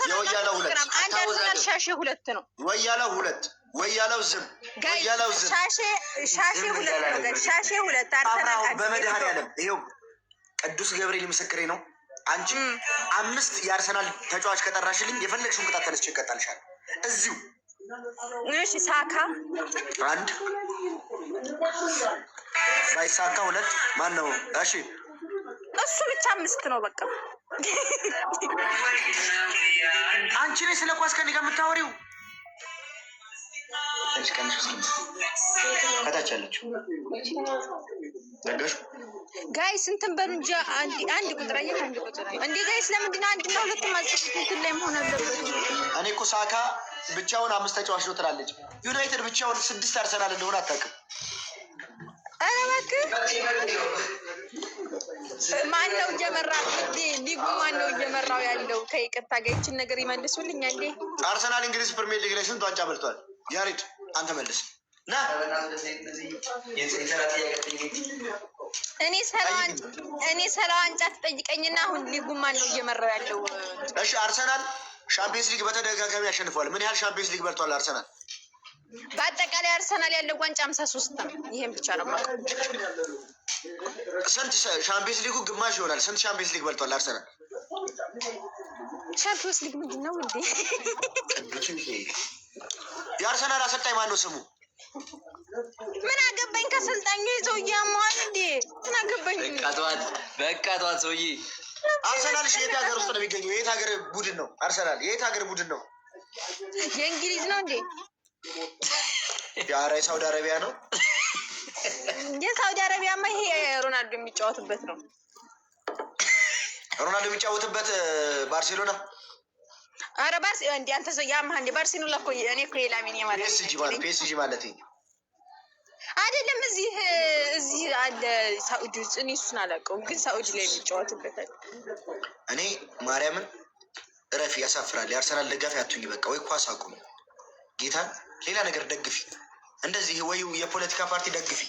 የወያለው ሁለት አንድ አርሰናል ሻሼ ሁለት ነው። ወያለው ሁለት ወያለው ዝም ወያለው ዝም ሻሼ ሁለት ነው። ሻሼ ሁለት አርሰናል በመድኃኒዓለም ይኸው ቅዱስ ገብርኤል ምስክሬ ነው። አንቺ 5 የአርሰናል ተጫዋች ከጠራሽልኝ የፈለግሽውን ቅጣት ተነስቼ እቀጣልሻለሁ እዚሁ። እሺ ሳካ 1 ባይሳካ 2 ማን ነው? እሺ እሱ ብቻ 5 ነው በቃ። አንቺ ነሽ ስለ ኳስ ከኔ ጋር የምታወሪው። ከታች ያለችው ነገሽ ጋይስ እንትን በሉ እንጂ አንድ ቁጥር አየህ፣ አንድ ቁጥር እንዴ ጋይስ፣ ለምንድን ነው 1 እና 2 ማጽፉት? እንትን ላይ መሆን አለበት። እኔ እኮ ሳካ ብቻውን 5 ተጫዋች ነው ትላለች። ዩናይትድ ብቻውን 6 አርሰናል እንደሆነ አታውቅም። ኧረ እባክህ ማነው እየመራው? ሊጉ ማነው እየመራው ያለው? ከይቅርታ ጋር ይችን ነገር ይመልሱልኝ እንዴ። አርሰናል እንግሊዝ ፕሪሚየር ሊግ ላይ ስንት ዋንጫ በልቷል? ያሬድ አንተ መልስ ና። እኔ ሰላ ዋንጫ ትጠይቀኝና አሁን ሊጉ ማነው እየመራው ያለው? እሺ አርሰናል ሻምፒየንስ ሊግ በተደጋጋሚ ያሸንፈዋል። ምን ያህል ሻምፒየንስ ሊግ በልቷል አርሰናል? በአጠቃላይ አርሰናል ያለው ዋንጫ 53 ነው። ይሄን ብቻ ነው ማለት። ስንት ሻምፒየንስ ሊጉ ግማሽ ይሆናል። ስንት ሻምፒየንስ ሊግ በልቷል አርሰናል? ሻምፒየንስ ሊግ ምንድን ነው እንዴ? የአርሰናል አሰልጣኝ ማን ነው ስሙ? ምን አገባኝ ከአሰልጣኙ ይዘው እያማዋል እንዴ? ምን አገባኝ? በቃ ተዋት ሰውዬ። አርሰናል የት ሀገር ውስጥ ነው የሚገኘው? የት ሀገር ቡድን ነው አርሰናል? የት ሀገር ቡድን ነው? የእንግሊዝ ነው እንዴ? ኧረ የሳውዲ አረቢያ ነው። የሳውዲ አረቢያማ ይሄ ሮናልዶ የሚጫወትበት ነው። ሮናልዶ የሚጫወትበት ባርሴሎና። ኧረ እንደ አንተ ሰው ያማህ እንደ ባርሴሎና እኮ እኔ እኮ የላሚን ማለት ፒኤስጂ ማለት አይደለም። እዚህ አለ ሳኡዲ ውስጥ። እኔ እሱን አላውቀውም፣ ግን ሳኡዲ ላይ የሚጫወትበታል። እኔ ማርያምን እረፊ፣ ያሳፍራል። የአርሰናል ደጋፊ አትሁኝ በቃ። ወይ ኳስ አቁም ጌታን፣ ሌላ ነገር ደግፊ። እንደዚህ ወይ የፖለቲካ ፓርቲ ደግፊ።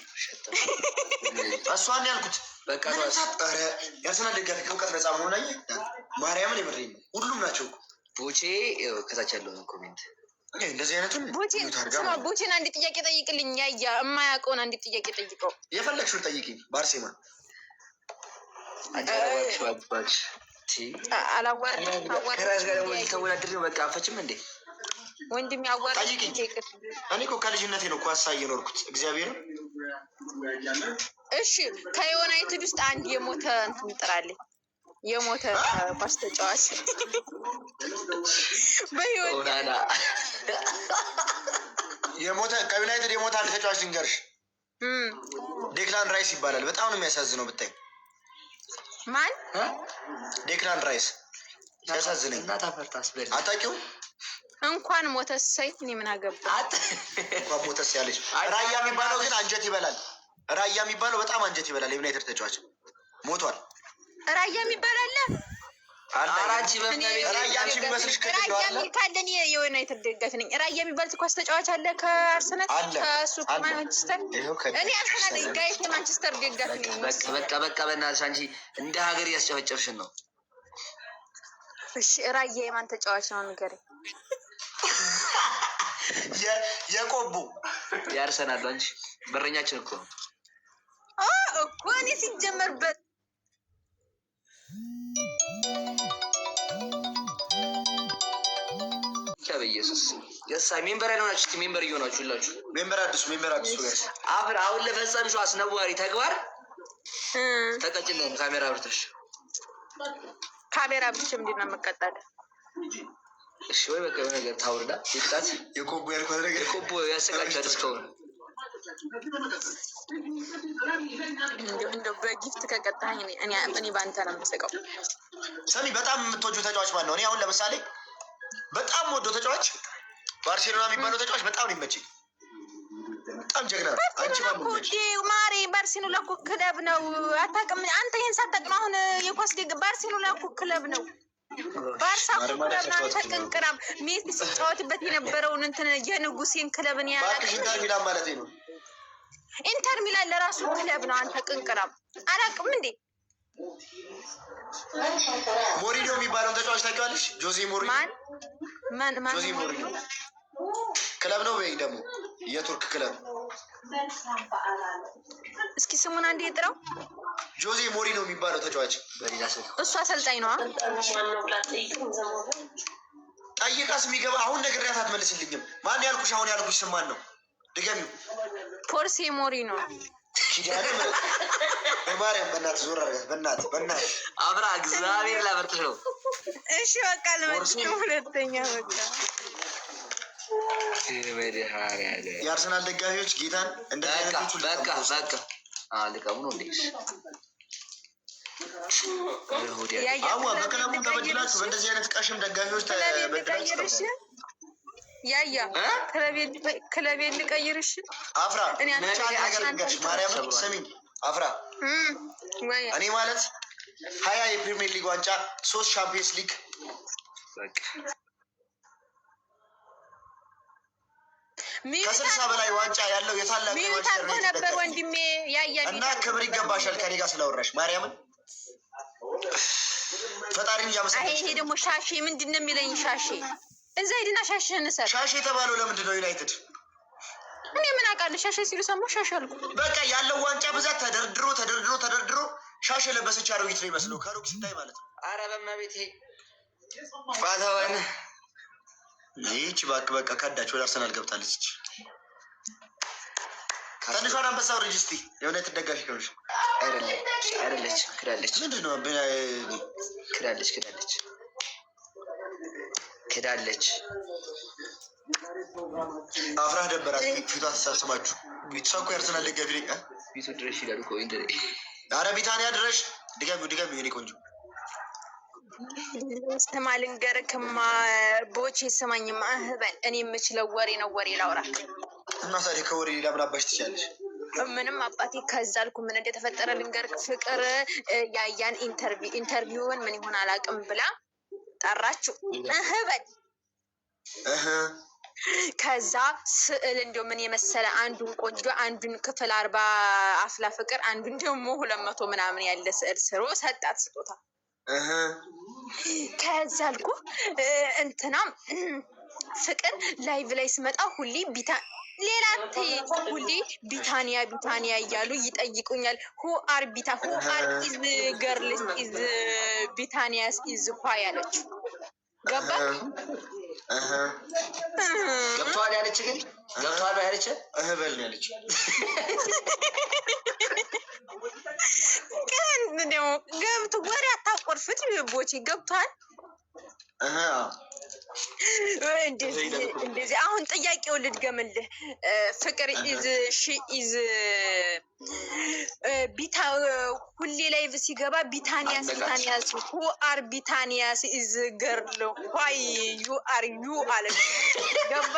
እሷን ያልኩት በቃ። የአርሰናል ደጋፊ ከእውቀት ነፃ መሆን አየህ። ማርያምን የምሬን ነው። ሁሉም ናቸው። ቦቼ ከታች ያለውን ኮሜንት እንደዚህ አይነቱን ቦቼን አንድ ጥያቄ ጠይቅልኝ። ያያ የማያውቀውን አንድ ጥያቄ ጠይቀው። የፈለግሽውን ጠይቅኝ። ባርሴማ ተወዳድር ነው በቃ። አንፈችም እንዴ ወንድም ያዋራ ጠይቅኝ። እኔ እኮ ከልጅነቴ ነው ኳስ የኖርኩት እግዚአብሔር። እሺ ከዩናይትድ ውስጥ አንድ የሞተ እንትን ጥራልኝ። የሞተ ኳስ ተጫዋች በህይወት የሞተ ከዩናይትድ የሞተ አንድ ተጫዋች ልንገርሽ። ዴክላን ራይስ ይባላል። በጣም ነው የሚያሳዝነው ብታይ። ማን? ዴክላን ራይስ ያሳዝነኝ። አታውቂውም? እንኳን ሞተሰይ እኔ ምን አገባ። እንኳን ሞተስ ያለች ራያ የሚባለው ግን አንጀት ይበላል። ራያ የሚባለው በጣም አንጀት ይበላል። የዩናይትድ ተጫዋች ሞቷል። ራያ የሚባል አለ። አራንቺ ራያ የሚመስልሽ ራያ የሚካለን የዩናይትድ ደጋፊ ነኝ። ራያ የሚባል ኳስ ተጫዋች አለ ከአርሰናል ከሱ ከማንቸስተር። እኔ አርሰናል ጋይስ የማንቸስተር ደጋፊ ነኝ። በቃ በእናትሽ አንቺ እንደ ሀገር እያስጨፈጨፍሽን ነው። እሺ ራያ የማን ተጫዋች ነው ንገረኝ። የቆቡ የአርሰናል አንቺ በረኛችን እኮ እኮ እኔ ሲጀመርበት በኢየሱስ የሳ ሜምበር ያልሆናችሁ ሜምበር እየሆናችሁ ሁላችሁ ሜምበር አዲሱ ጋይስ አሁን ለፈጸምሽው አስነዋሪ ተግባር ተቀጭልን። ካሜራ ብርተሽ ካሜራ ብቻ ምንድን ነው መቀጣለ? እሺ ወይ በቃ ነገር ታውርዳ ይጣት የቆቦ ያልኳት ነገር የቆቦ ያሰቃቻት እስካሁን እንደው በጊፍት ከቀጣኝ እኔ ባንተ ነው የምስቀው። ሰሚ በጣም የምትወጁ ተጫዋች ማን ነው? እኔ አሁን ለምሳሌ በጣም ወዶ ተጫዋች ባርሴሎና የሚባለው ተጫዋች በጣም ነው የሚመችኝ። በጣም ጀግና ነው። አንቺ ማን ነው ማሪ? ባርሴሎና እኮ ክለብ ነው። አታውቅም አንተ? ይሄን ሳታውቅ ነው አሁን የኳስ ሊግ ባርሴሎና እኮ ክለብ ነው። ባርሳ እኮ ክለብ ነው። አንተ ቅንቅራም ሜሲ ሲጫወትበት የነበረውን እንትን የንጉሴን ክለብን ያላቀሽ ኢንተር ሚላን ማለት ነው። ኢንተር ሚላን ለራሱ ክለብ ነው። አንተ ቅንቅራም አላውቅም እንዴ? ሞሪኒዮ የሚባለውን ተጫዋች ታውቂዋለሽ? ጆዜ ሞሪኒዮ። ማን ጆዜ ሞሪኒዮ ክለብ ነው ወይ ደግሞ የቱርክ ክለብ? እስኪ ስሙን አንዴ ጥራው። ጆዜ ሞሪኒዮ የሚባለው ተጫዋች እሱ አሰልጣኝ ነው። ጠይቃስ የሚገባ አሁን ነግሬያት አትመልስልኝም። ማን ያልኩሽ? አሁን ያልኩሽ ስም ማን ነው? ድገሚው። ፎርሴ ሞሪኒዮ። ኪዳነ በማርያም በእናትህ ዞር አድርጋት። በእናትህ አብራ እግዚአብሔር ላበርትሽ ነው። እሺ በቃ ለምን ሁለተኛ በቃ የአርሰናል ደጋፊዎች ጌታን በቃ ልቀሙ ነው እንዴ? በክለቡ ተበድላችሁ በእንደዚህ አይነት ቀሽም ደጋፊዎች ተበድላችሁ ክለቤን ልቀይርሽ። አፍራ ነገር ልንገርሽ፣ ማርያምን ስሚኝ አፍራ፣ እኔ ማለት 20 የፕሪሚየር ሊግ ዋንጫ 3 ሻምፒየንስ ሊግ ከ60 በላይ ዋንጫ ያለው የታላቅ ነበር ወንድሜ እና ክብር ይገባሻል ከኔ ጋር ስላወራሽ ማርያምን ፈጣሪን እያመሰገንሽ። ይሄ ደግሞ ሻሼ ምንድን ነው የሚለኝ? ሻሼ እዛ ሂድና ሻሼን ሰር። ሻሼ የተባለው ለምንድን ነው? ዩናይትድ እኔ ምን አውቃለሁ? ሻሼ ሲሉ ሰማሁ ሻሼ አልኩ። በቃ ያለው ዋንጫ ብዛት ተደርድሮ ሻሼ ለበሰች አሮጊት ነው ይመስለው ከሩቅ ስታይ ማለት ነው። ኧረ በእመቤቴ ፋታዋን ይህች በቃ ከዳች ወደ አርሰናል ገብታለች። ትንሿን አንበሳ ውርጅ እስኪ የዩናይትድ ደጋፊ ከሆንሽ። አይደለች ክዳለች። ምንድን ነው ክዳለች። አፍራህ ደበራት ፊቷ ተሳስባችሁ። እሷ እኮ የአርሰናል ደጋፊ ነኝ። ፊቱ ድረሽ ይላሉ እኮ እንደ ኧረ ቢታንያ ድረሽ ድገሚው የኔ ቆንጆ። ስማ ልንገርክማ ቦቼ ስማኝማ በል እኔ የምችለው ወሬ ነው። ወሬ ላውራክ እና ታዲያ ከወሬ ሌላ ምን አባሽ ትችያለሽ? ምንም አባቴ ከዛ አልኩ። ምን እንደተፈጠረ ልንገርክ። ፍቅር ያያን ኢንተርቪውን ምን ይሆን አላውቅም ብላ ጠራችሁ በል ከዛ ስዕል እንዲያው ምን የመሰለ አንዱን ቆንጆ አንዱን ክፍል 40 አፍላ ፍቅር አንዱን ደግሞ 200 ምናምን ያለ ስዕል ስሮ ሰጣት ስጦታ። ከዛ አልኩ እንትና ፍቅር ላይቭ ላይ ስመጣ ሁሌ ቢታንያ እያሉ ይጠይቁኛል። ሁ አር ኢዝ ገርልስ ኢዝ ቢታንያስ ኢዝ ኳ ያለችው ገባ ገብቷል ያለች ግን ገብቷል ያለች በል ነው ያለች። ግን ደግሞ ገብቶ ወሬ አታቆርፍት ቦቼ ገብቷል። እንደዚህ አሁን ጥያቄውን ልድገምልህ። ፍቅር ኢዝ ሁሌ ላይቭ ሲገባ ቢታንያስ ሁ አር ቢታንያስ ኢዝ ገርል ዋይ ዩ አር ዩ አለ ገባ።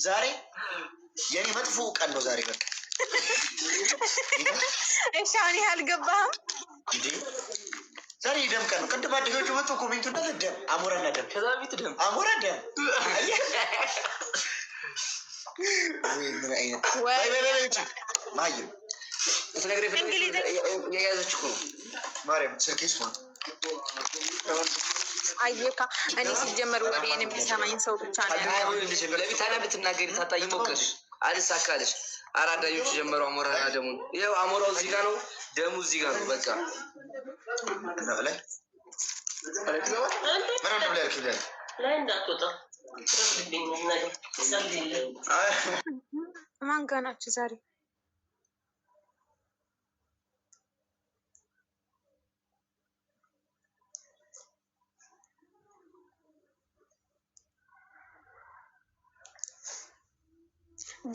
ዛሬ የኔ መጥፎ ቀን ነው ዛሬ በቃ። እሺ አሁን ይሄ አልገባህም እንዴ? ዛሬ ደም ቀን ነው። ቅድም አደገቹ መጥቶ ኮሜንቱ እንዳለ ደም አሞራና ደም ከዛ በፊት ደም አሞራ ደም ምን አይነት ማየም ተነግሬ የያዘች እኮ ነው ማርያም ስልኬስ ነው አየካ። እኔ ሲጀመር ወሬን የሚሰማኝ ሰው ብቻ ነው። ለቢታንያ ብትናገሪ ታጣይ ሞክረሽ አልሳካለሽ። አራዳዮቹ ጀመሩ አሞራና ደሙን። ይኸው አሞራው እዚህ ጋር ነው፣ ደሙ እዚህ ጋር ነው። በቃ ማን ጋር ናችሁ ዛሬ?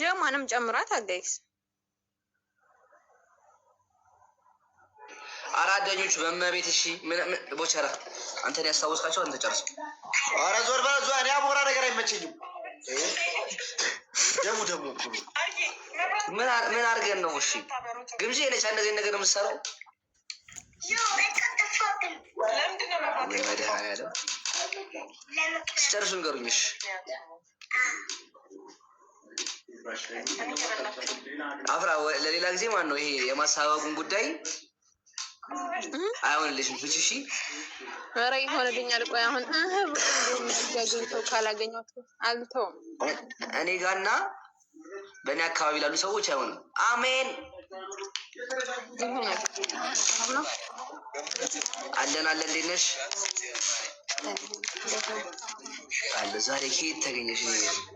ደሟንም ጨምራት አጋይስ። አራዳኞቹ በመቤት እሺ ቦቸራ አንተን ያስታወስካቸው አንተ ጨርስ። ኧረ ዞር በል ዞር። እኔ አሞራ ነገር አይመቸኝም። ደሙ ምን አድርገን ነው? እሺ ግብዣ የለች እንደዚህ ነገር የምትሰራው መድኃኒዓለም ስጨርሱ ንገሩኝ። እሺ አፍራ ለሌላ ጊዜ ማን ነው ይሄ የማሳበቁን ጉዳይ አይሆንልሽም። እሺ ኧረ ይሆንልኛል። ቆይ አሁን አግኝተው ካላገኘሁት አልተውም። እኔ ጋርና በእኔ አካባቢ ላሉ ሰዎች አይሆንም። አሜን አለን አለን። እንዴት ነሽ? አለ ዛሬ ከየት ተገኘሽ?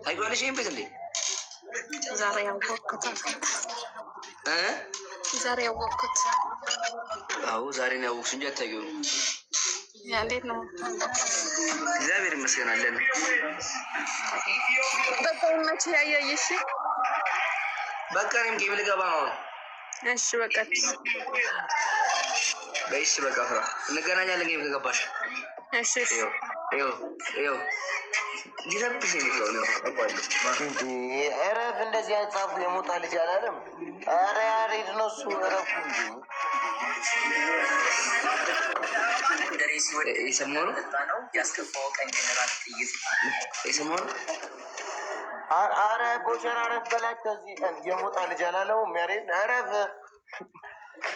ታውቂዋለሽ ይሄን ቤት እንዴ? ዛሬ ያወቅኩት ዛሬ ያወቅኩት። አዎ ዛሬ ነው ያወቅሽ እንጂ አታውቂውም። እንዴት ነው? እግዚአብሔር ይመስገን አለን። በቃ መቼ ያየሽ? በቃ እኔም ጌም ልገባ ነው። እሺ በቃ በይሽ በቃ ፍራ እንገናኛለን ጌም ከገባሽ። እሺ ይኸው ሊረብሽ የሚለው ነው። እረፍ እንደዚህ አይጻፉ። የሞጣ ልጅ አላለም። ኧረ ያሬድ ነው እሱ። እረፉ እንጂ የሰሞኑ ኧረ ቦቸር አረፍ በላች። ከዚህ የሞጣ ልጅ አላለውም ያሬድ። እረፍ።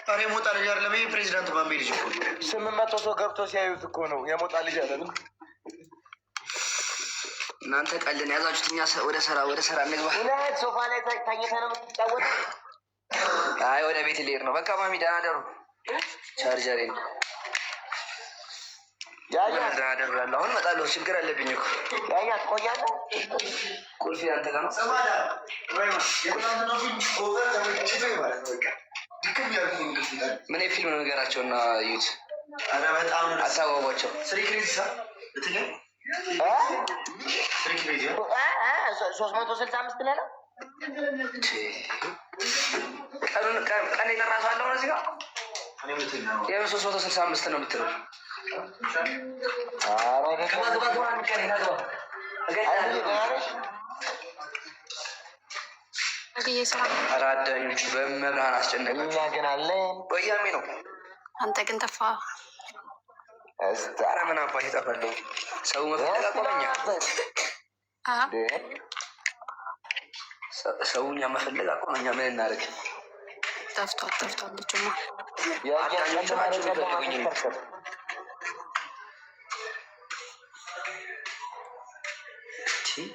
ኧረ የሞጣ ልጅ አይደለም ይሄ ፕሬዚዳንት ባሜ ልጅ እኮ 800 ሰው ገብቶ ሲያዩት እኮ ነው። የሞጣ ልጅ አላለም። እናንተ ቀልን ያዛችሁት። እኛ ወደ ስራ እንግባ። እውነት ሶፋ ላይ ተኝተህ ነው የምትጫወተው? አይ ወደ ቤት ልሄድ ነው። በቃ ማሚ ደህና ደሩ። ቻርጀሬ ነው ደህና ደሩ ያለው። አሁን እመጣለሁ። ችግር አለብኝ እኮ ያያ ትቆያለህ። ቁልፊ አንተ ጋር ነው። ምን ፊልም ነው ነገራቸው እና እዩት። አታጓጓቸው። 365 ብለህ ነው ቀን የጠራ ሰው አለ እዚህ ጋር። ይህ 365 ነው የምትለው። አራዳኞቹ በመብርሃን አስጨነቀ። እኛ ግን አለን። ወያሜ ነው። አንተ ግን ጠፋ። ኧረ ምን አባት ይጠፋለሁ። ሰው መፈለግ አቆመኛ። ሰውኛ መፈለግ አቆመኛ። ምን እናደርግ? ጠፍቷል። ልጅማ አዳኞቹ ናቸው የሚፈልጉኝ።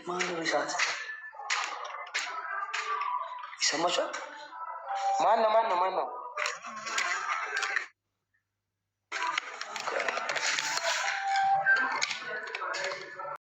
ማነው ሰዓት ይሰማችኋል? ማን ነው?